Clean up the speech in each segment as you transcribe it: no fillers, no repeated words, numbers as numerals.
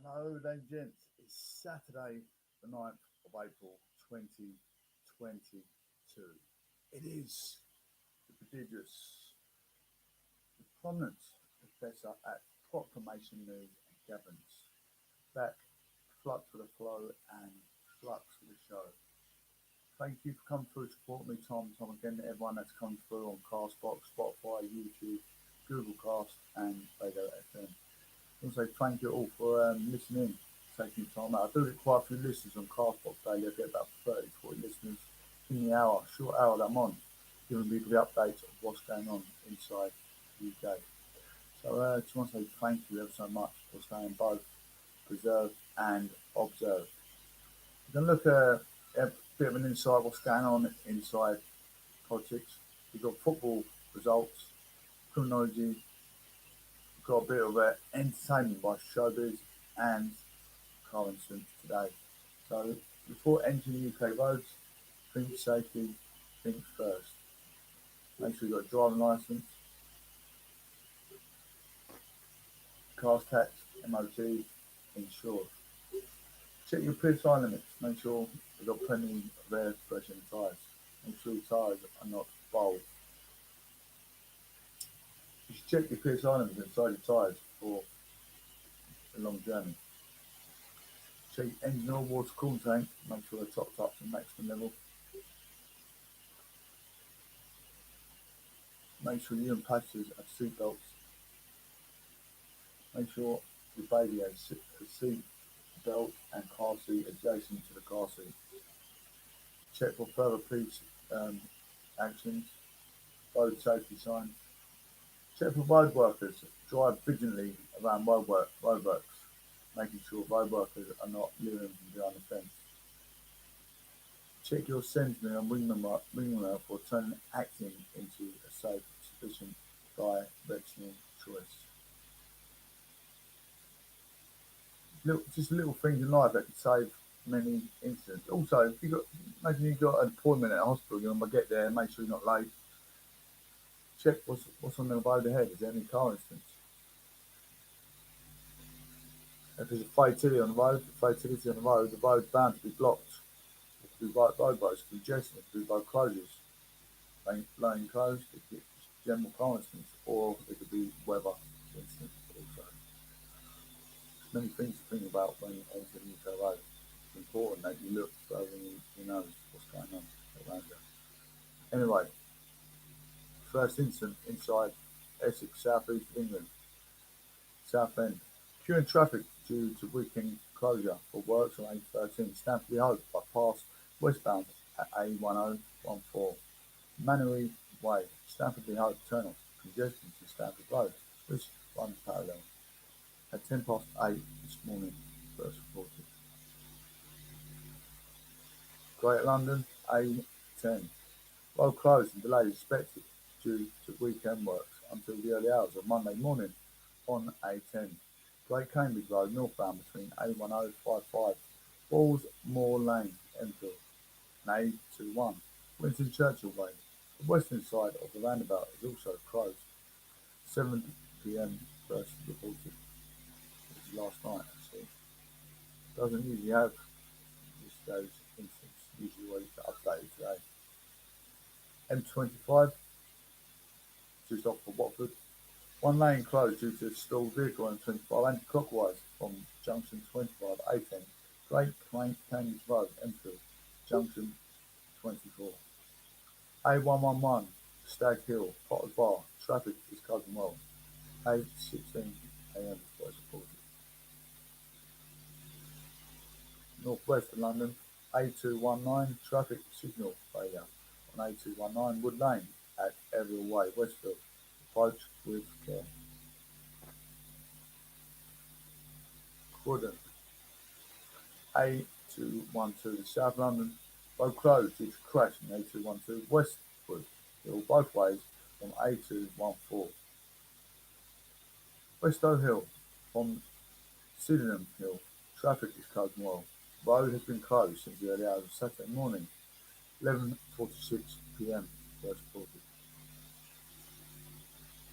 Hello, ladies and gents. It's Saturday, the 9th of April 2022. It is the prodigious, the prominent professor at Proclamation News and Governance. Back, flux for the flow and flux for the show. Thank you for coming through, supporting me time and time again. Everyone that's come through on Castbox, Spotify, YouTube, Google Cast, and Radio FM. I want to say thank you all for listening, taking time out. I do get quite a few listeners on Castbox daily. I get about 30 to 40 listeners in the hour, short hour that I'm on, giving people the updates of what's going on inside the UK. So I just want to say thank you ever so much for staying both preserved and observed. We're going to look at a bit of an insight what's going on inside politics. We've got football results, criminology, we've got a bit of entertainment by showbiz and car incidents today. So before entering UK roads, think safety, think first. Make sure you've got a driving licence, cars tax, MOT, insured. Check your PSI limits. Make sure you've got plenty of air pressure in the tyres. Make sure your tyres are not bald. You should check your PSI limits inside your tyres for a long journey. Check engine oil, water, coolant tank. Make sure they're topped up to maximum level. Make sure you and passengers have seat belts. Make sure your baby has a seat belt and car seat adjacent to the car seat. Check for further police actions, road safety signs. Check for road workers. Drive vigilantly around roadworks, making sure road workers are not luring from behind the fence. Check your sentinel and wingman for turning acting into a safe, sufficient directional choice. Just little things in life that can save many incidents. Also, if imagine you've got an appointment at a hospital, you're going to get there, make sure you're not late. Check what's on the road ahead. Is there any car incidents? If there's a fatality on the road's bound to be blocked. It could be roadworks, it could be congestion, it could be road closures, lane closed, it could be general car incidents, or it could be weather incidents also. There's many things to think about when entering the UK road. It's important that you look further than you know what's going on around you. Anyway, first incident inside Essex, south east of England, Southend. Queue in traffic due to weekend closure for works on A13, Stamford Hope bypass westbound at A1014. Mannery Way, Stamford Hope turn off, congestion to Stamford Road, which runs parallel. At 8:10 this morning, first reported. Greater London, A10. Road closed and delayed expected due to weekend works until the early hours of Monday morning on A10. Great Cambridge Road northbound between A1055, Ballsmore Lane, Enfield, and A21, Winston Churchill Way. The western side of the roundabout is also closed. 7 p.m. first reported. This is last night actually. Doesn't usually have those incidents, usually always updated today. M25, just off of Watford. One lane closed due to a stalled vehicle on M25 anti-clockwise from junction 25 A10, Great Cambridge Road, Enfield, junction 24. A111, Stag Hill, Potter's Bar, traffic is coping well. 8:16 a.m. was reported. Northwest of London, A219, traffic signal failure on A219 Wood Lane at Everill Way, Westfield. Approach with care. Croydon, A212, South London, road closed due to crash in A212 Westwood Hill both ways from A214. Westow Hill from Sydenham Hill, traffic is coping well. Road has been closed since the early hours of Saturday morning, 11:46 p.m. first reported.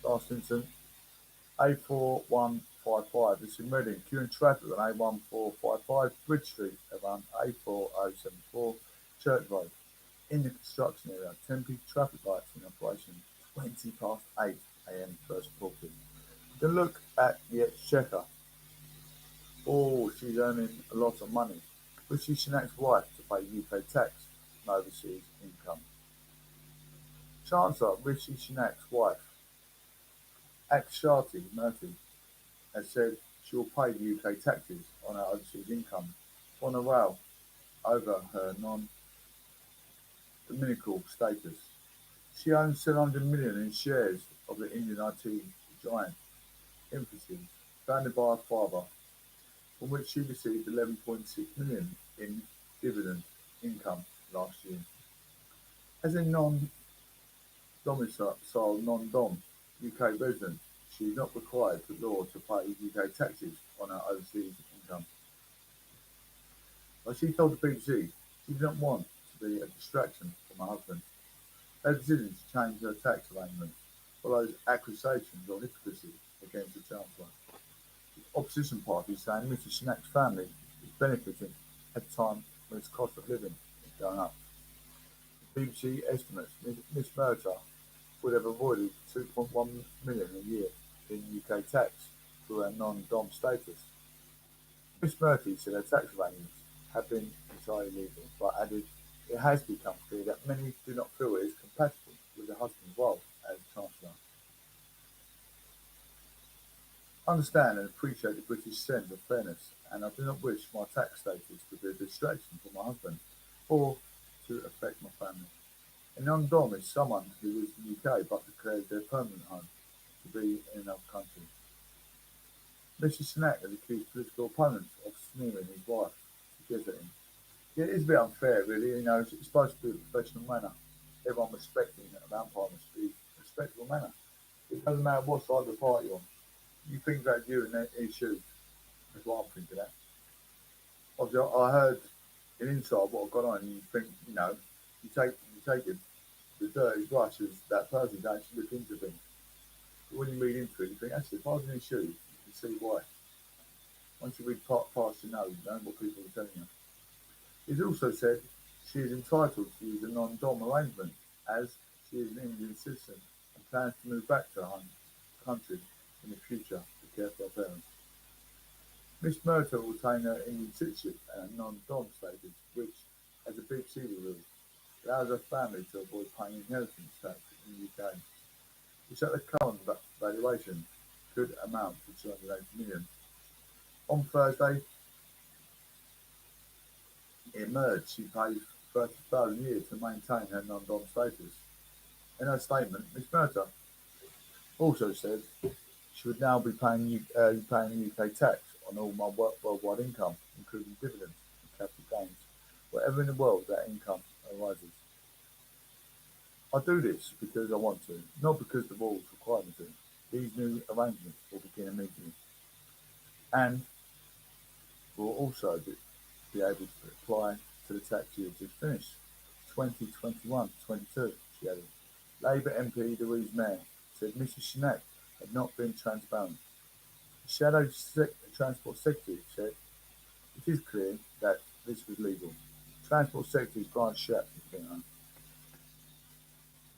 Last incident, A4155 5 is in Reading, queuing traffic on A1455 Bridge Street around A4074 Church Road. In the construction area, temporary traffic lights in operation 20 past 8 a.m. first reported. To look at the exchequer. Oh, she's earning a lot of money. Rishi Sunak's wife to pay UK tax on overseas income. Chancellor Rishi Sunak's wife, Akshati Murthy, has said she will pay the UK taxes on her overseas income on a rail over her non-dominical status. She owns 700 million in shares of the Indian IT giant Infosys, founded by her father, from which she received 11.6 million in dividend income last year. As a non-domiciled non-dom UK resident, she is not required by law to pay UK taxes on her overseas income. But she told the BBC she did not want to be a distraction from her husband. Her decision to change her tax arrangements follows accusations of hypocrisy against the Chancellor. The opposition party is saying Mr Sunak's family is benefiting at a time when its cost of living is going up. The BBC estimates Ms Murtagh would have avoided 2.1 million a year in UK tax through her non-dom status. Ms Murtagh said her tax arrangements have been entirely legal, but added it has become clear that many do not feel it is compatible with their husband's role as Chancellor. I understand and appreciate the British sense of fairness, and I do not wish my tax status to be a distraction for my husband or to affect my family. A non-dom is someone who lives in the UK but declares their permanent home to be in another country. Mr Sunak has accused political opponents of smearing his wife to get at him. Yeah, it is a bit unfair, really. It's supposed to be a professional manner. Everyone respecting an umpire must be a respectable manner. It doesn't matter what side of the party you're on. You think about you in his shoes. That's what I'm thinking of. Obviously, I heard an inside what I've got on, and you think, you take it, the dirty brush as that person to actually look into things. But when you read into it, you think, actually, if I was in his shoes, you can see why. Once you read past your nose, you know what people are telling you. He's also said she is entitled to use a non-dom arrangement as she is an Indian citizen and plans to move back to her home country in the future to care for her parents. Miss Murtagh will retain her Indian citizenship and a non-dom status, which, as the BBC revealed, allows her family to avoid paying inheritance tax in the UK, which at the current valuation could amount to 280 million. On Thursday, it emerged she pays 30,000 a year to maintain her non-dom status. In her statement, Ms Murtagh also said she would now be paying UK tax on all my worldwide income, including dividends and capital gains, wherever in the world that income arises. I do this because I want to, not because the rules require me to. These new arrangements will begin immediately, and will also be able to apply to the tax year just finished, 2021-22, she added. Labour MP Louise Mayer said Mrs Sunak had not been transparent. The Shadow Transport Secretary said it is clear that this was legal. Transport Secretary Grant Shapps.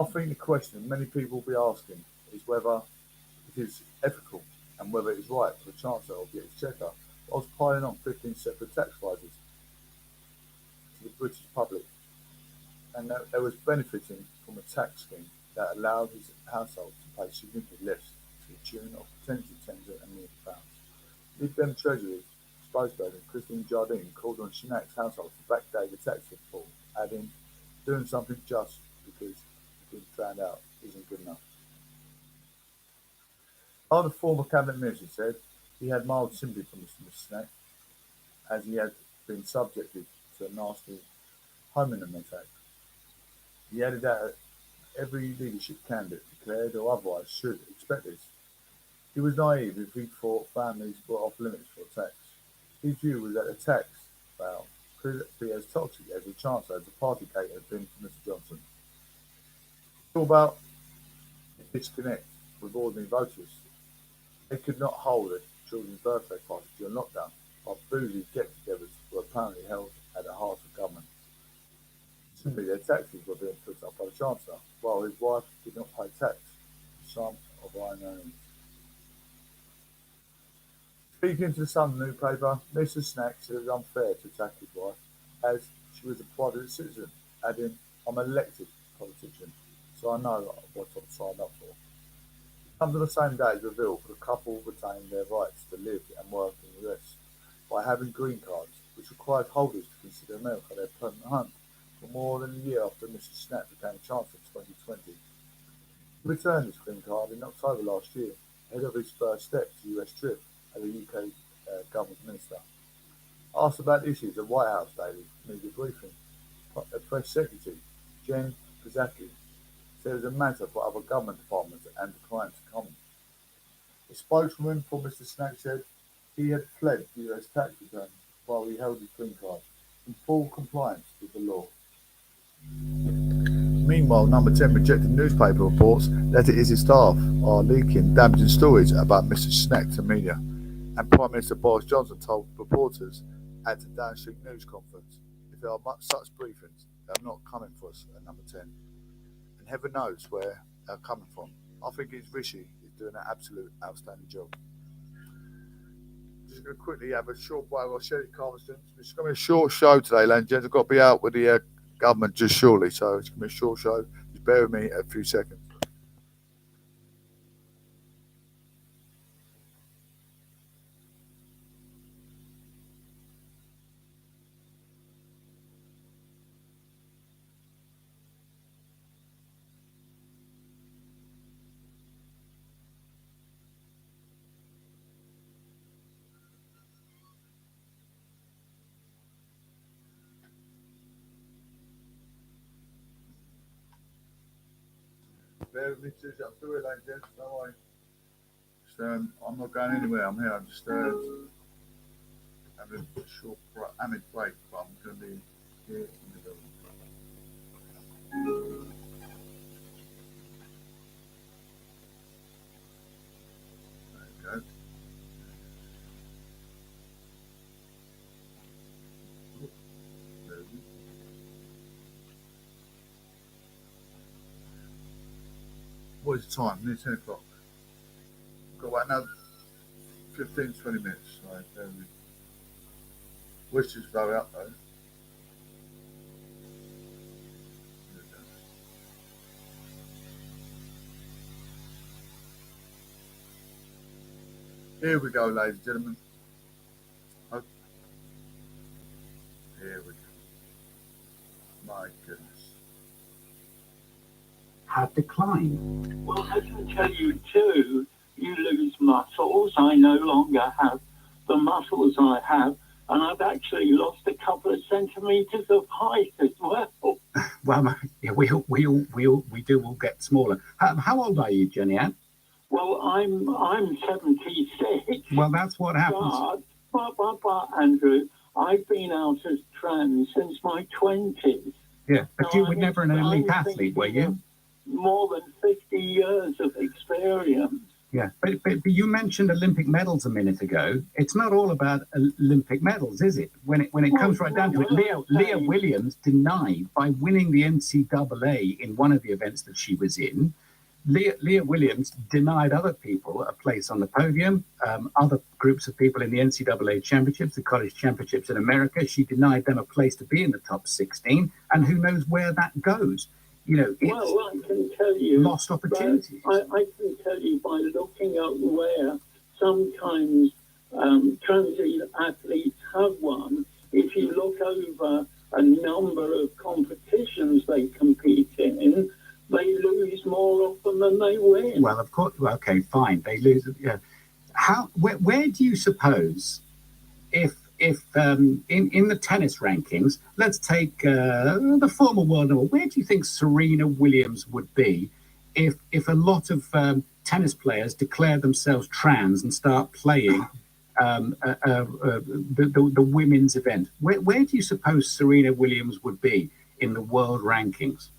I think the question many people will be asking is whether it is ethical and whether it is right for the Chancellor of the Exchequer whilst piling on 15 separate tax rises to the British public, and that they was benefiting from a tax scheme that allowed his household to pay significantly less to the tune of potentially tens of millions of pounds. Lib Dem Treasury spokesperson Christine Jardine called on Sunak's household to backdate the tax reform, adding, doing something just because it's been found out isn't good enough. Other former cabinet minister said he had mild sympathy for Mr Sunak, as he had been subjected to a nasty hominem attack. He added that every leadership candidate, declared or otherwise, should expect this. He was naive if he thought families were off limits for tax. His view was that the tax vow could be as toxic as the Chancellor as the Partygate had been for Mr Johnson. It's all about a disconnect with ordinary voters. They could not hold a children's birthday parties during lockdown, while boozy get-togethers were apparently held at the heart of government. Simply, their taxes were being put up by the Chancellor, while his wife did not pay tax, some of our own earnings. Speaking to the Sun newspaper, Mr. Snack said it was unfair to attack his wife, as she was a private citizen, adding, "I'm an elected politician, so I know what I've signed up for." It comes on the same day as revealed the couple retained their rights to live and work in the US by having green cards, which required holders to consider America their permanent home for more than a year after Mr. Snack became Chancellor in 2020. He returned his green card in October last year, ahead of his first step to US trip as a UK government minister. Asked about the issues at White House Daily media briefing, Press Secretary Jen Psaki said it was a matter for other government departments and declined to comment. A spokeswoman for Mr. Snack said he had fled the US tax return while he held his green card, in full compliance with the law. Meanwhile, Number 10 rejected newspaper reports that his staff are leaking damaging stories about Mr. Snack to media, and Prime Minister Boris Johnson told reporters at the Downing Street news conference, "If there are such briefings, they are not coming for us at Number 10. And heaven knows where they're coming from. I think it's Rishi is doing an absolute outstanding job." Just going to quickly have a short break while Shelly Carveston. It's going to be a short show today, ladies and gents. I've got to be out with the government just shortly, so it's going to be a short show. Just bear with me a few seconds. Bear with me, Susie. I'm still here, ladies and gents. Don't worry. I'm not going anywhere. I'm here. I'm just having a short break, but I'm going to be here in the building. There you go. What is the time? Nearly 10 o'clock. Got about another 15 to 20 minutes. Right, wish to go out though. Here we go, ladies and gentlemen. Oh. Here we go. My goodness. Have declined. Well, I can tell you too, you lose muscles. I no longer have the muscles I have, and I've actually lost a couple of centimetres of height as well. Well, yeah, we do all get smaller. How old are you, Jenny Ann? Well, I'm 76. Well, that's what happens. But Andrew, I've been out as trans since my 20s. Yeah, but you were never an elite athlete, were you? More than 50 years of experience. Yeah, but you mentioned Olympic medals a minute ago. It's not all about Olympic medals, is it? When it comes right down to it, Leah Williams denied by winning the NCAA in one of the events that she was in. Leah Williams denied other people a place on the podium, other groups of people in the NCAA championships, the college championships in America. She denied them a place to be in the top 16, and who knows where that goes. You know, it's I can tell you, lost opportunities. I can tell you by looking at where sometimes trans athletes have won. If you look over a number of competitions they compete in, they lose more often than they win. Well, of course. Well, okay, fine. They lose. Yeah. Where do you suppose, if in the tennis rankings, let's take the former world number, where do you think Serena Williams would be if a lot of tennis players declare themselves trans and start playing the women's event? Where do you suppose Serena Williams would be in the world rankings?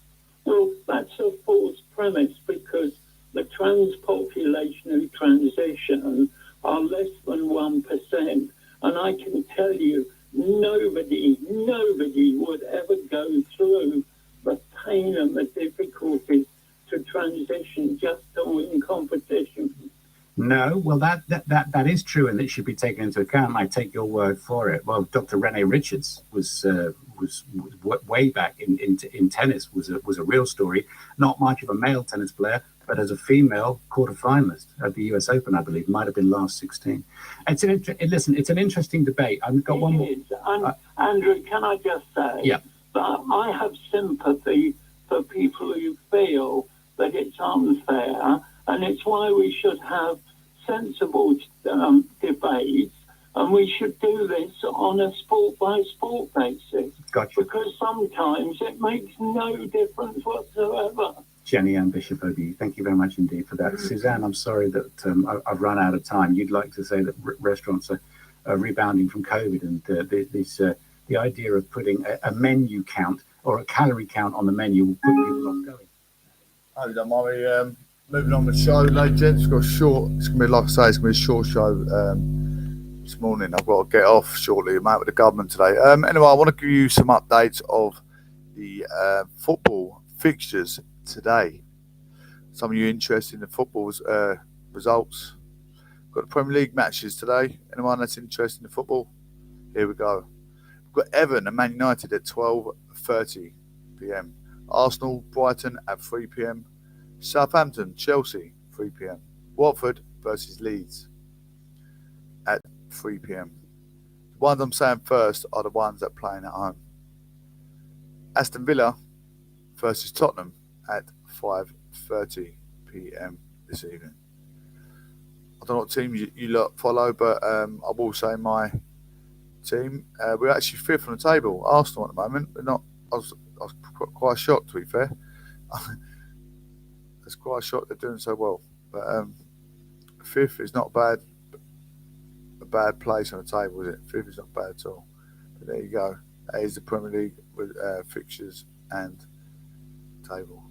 Well, that's a false premise, because the trans population who transition are less than 1%. And I can tell you, nobody would ever go through the pain and the difficulties to transition just to win competition. No, well, that is true, and it should be taken into account. I take your word for it. Well, Dr. Renee Richards was way back in tennis was a real story. Not much of a male tennis player, but as a female quarterfinalist at the US Open, I believe, might have been last 16. It's an interesting debate. I've got one more. And Andrew, can I just say Yeah. that I have sympathy for people who feel that it's unfair, and it's why we should have sensible debates, and we should do this on a sport-by-sport basis. Gotcha. Because sometimes it makes no difference whatsoever. Jenny Ann Bishop OBE, thank you very much indeed for that. Suzanne, I'm sorry that I've run out of time. You'd like to say that restaurants are rebounding from COVID, and the idea of putting a menu count or a calorie count on the menu will put people off going. Oh, don't worry. Moving on with the show, ladies and gents. It's going to be, like I say, it's going to be a short show this morning. I've got to get off shortly. I'm out with the government today. Anyway, I want to give you some updates of the football fixtures today. Some of you interested in the football results. Got the Premier League matches today. Anyone that's interested in the football? Here we go. We've got Everton and Man United at 12:30 p.m. Arsenal, Brighton at 3 p.m. Southampton, Chelsea, 3 p.m. Watford versus Leeds at 3 p.m. The ones I'm saying first are the ones that are playing at home. Aston Villa versus Tottenham at 5:30 p.m. this evening. I don't know what team you lot follow, but I will say my team. We're actually fifth on the table, Arsenal at the moment. We're not. I was quite shocked, to be fair. It's quite shocked they're doing so well. But fifth is not a bad place on the table, is it? Fifth is not bad at all. But there you go. That is the Premier League with fixtures and table.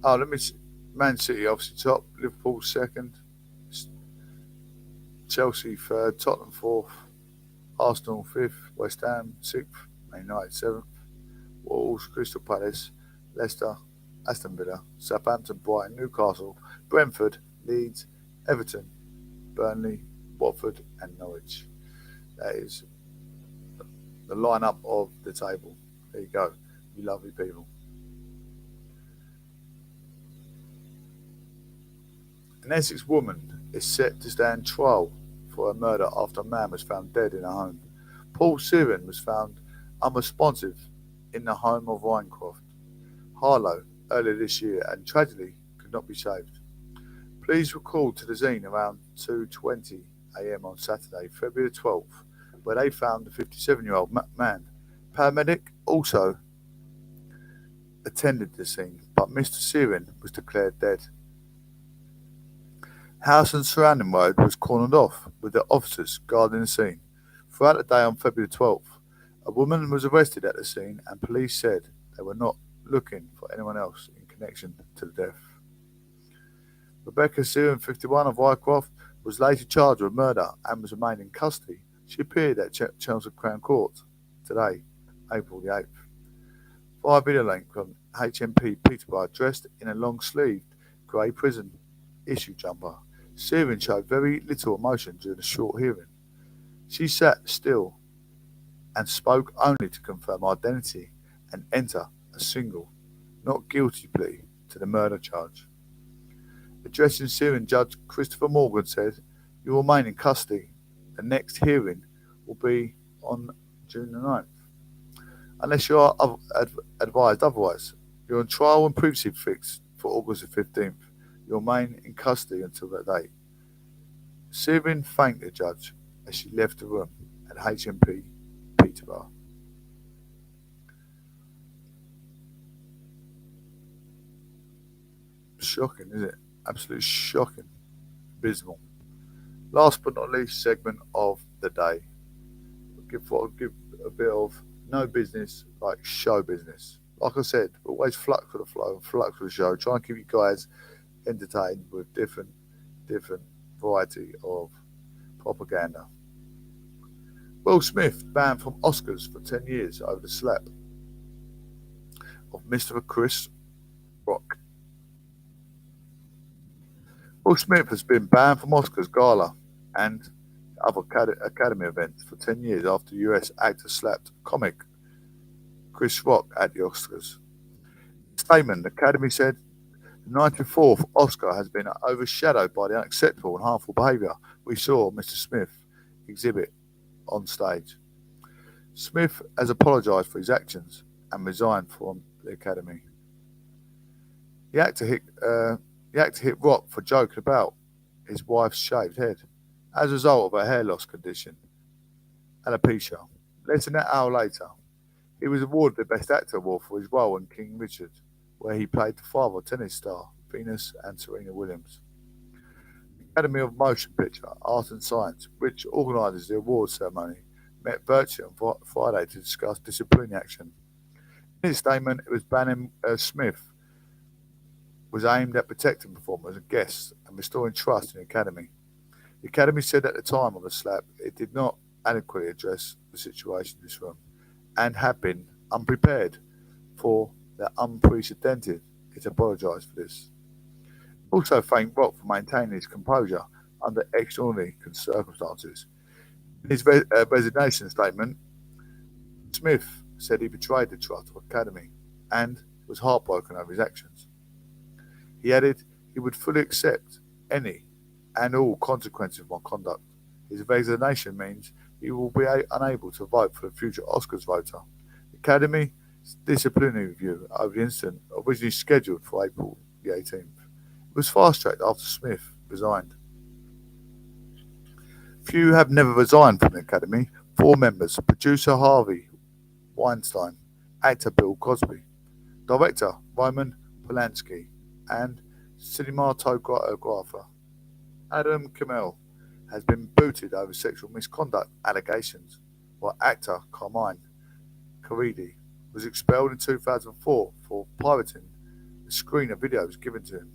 Oh, let me see. Man City obviously top, Liverpool second, Chelsea third, Tottenham fourth, Arsenal fifth, West Ham sixth, Man United seventh, Wolves, Crystal Palace, Leicester, Aston Villa, Southampton, Brighton, Newcastle, Brentford, Leeds, Everton, Burnley, Watford and Norwich. That is the lineup of the table. There you go, you lovely people. An Essex woman is set to stand trial for a murder after a man was found dead in a home. Paul Siren was found unresponsive in the home of Ryncroft, Harlow, earlier this year, and tragically could not be saved. Police were called to the scene around 2:20 a.m. on Saturday, February 12th, where they found the 57-year-old man. Paramedic also attended the scene, but Mr. Siren was declared dead. House and surrounding road was cordoned off, with the officers guarding the scene. Throughout the day on February 12th, a woman was arrested at the scene, and police said they were not looking for anyone else in connection to the death. Rebecca Siren, 51, of Wycroft, was later charged with murder and was remained in custody. She appeared at Chelmsford Crown Court today, April the 8th. Via video link from HMP Peterborough, dressed in a long-sleeved grey prison issue jumper, Siren showed very little emotion during the short hearing. She sat still and spoke only to confirm identity and enter a single, not guilty plea to the murder charge. Addressing Siren, Judge Christopher Morgan said, "You will remain in custody. The next hearing will be on June the 9th. Unless you are advised otherwise, you're on trial and previously fixed for August the 15th. You'll remain in custody until that date." Siren thanked the judge as she left the room at HMP Peterborough. Shocking, isn't it? Absolutely shocking. Abysmal. Last but not least segment of the day. I'll give a bit of no business like show business. Like I said, always flux with the flow and flux with the show. Trying to keep you guys entertained with different variety of propaganda. Will Smith banned from Oscars for 10 years over the slap of Mr. Chris Rock. Will Smith has been banned from Oscars gala and other Academy events for 10 years after US actor slapped comic Chris Rock at the Oscars. In a statement, the Academy said the 94th Oscar has been overshadowed by the unacceptable and harmful behaviour we saw Mr. Smith exhibit on stage. Smith has apologised for his actions and resigned from the Academy. The actor hit Rock for joking about his wife's shaved head as a result of a hair loss condition, alopecia. Less than an hour later, he was awarded the Best Actor award for his role in King Richard, where he played the father of tennis star Venus and Serena Williams. The Academy of Motion Picture, Art and Science, which organises the awards ceremony, met virtually on Friday to discuss disciplinary action. In its statement, it was banning Smith was aimed at protecting performers and guests and restoring trust in the Academy. The Academy said at the time of the slap it did not adequately address the situation in this room and had been unprepared for the unprecedented. It apologised for this. It also thanked Rock for maintaining his composure under extraordinary circumstances. In his resignation statement, Smith said he betrayed the trust of the Academy and was heartbroken over his actions. He added he would fully accept any and all consequences of my conduct. His resignation means he will be unable to vote for the future Oscars voter. The Academy's disciplinary review over the incident, originally scheduled for April the 18th, was fast-tracked after Smith resigned. Few have never resigned from the Academy. 4 members: producer Harvey Weinstein, actor Bill Cosby, director Roman Polanski, and cinematographer Adam Kimmel has been booted over sexual misconduct allegations, while actor Carmine Caridi was expelled in 2004 for pirating the screen of videos given to him.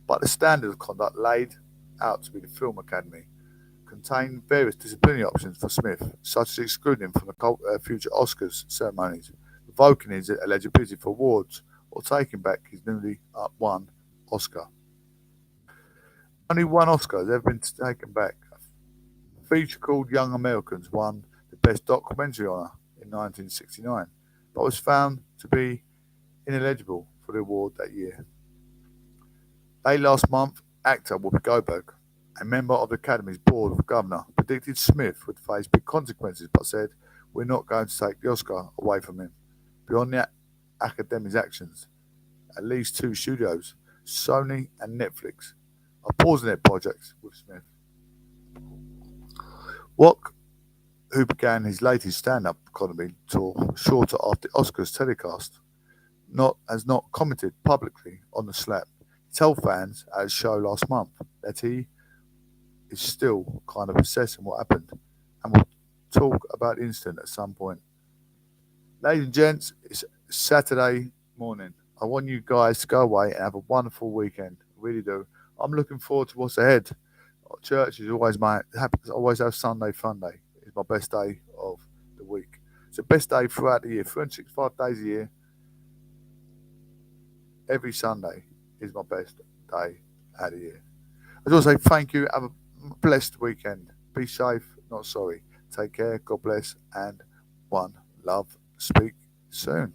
But the standard of conduct laid out to be the Film Academy contained various disciplinary options for Smith, such as excluding him from the future Oscars ceremonies, revoking his eligibility for awards, or taking back his newly won Oscar. Only one Oscar has ever been taken back. A feature called Young Americans won the Best Documentary honour in 1969, but was found to be ineligible for the award that year. Late last month, actor Whoopi Goldberg, a member of the Academy's Board of Governors, predicted Smith would face big consequences, but said, "We're not going to take the Oscar away from him." Beyond the Academy's actions, at least 2 studios, Sony and Netflix, are pausing their projects with Smith. Rock, who began his latest stand-up comedy tour shortly after the Oscars telecast, has not commented publicly on the slap. He told fans at his show last month that he is still kind of assessing what happened and will talk about the incident at some point. Ladies and gents, it's Saturday morning. I want you guys to go away and have a wonderful weekend. I really do. I'm looking forward to what's ahead. Church is always always have Sunday fun day. It's my best day of the week. It's the best day throughout the year, 365 days a year. Every Sunday is my best day out of the year. I just want to say thank you. Have a blessed weekend. Be safe, not sorry. Take care. God bless, and one love. Speak soon.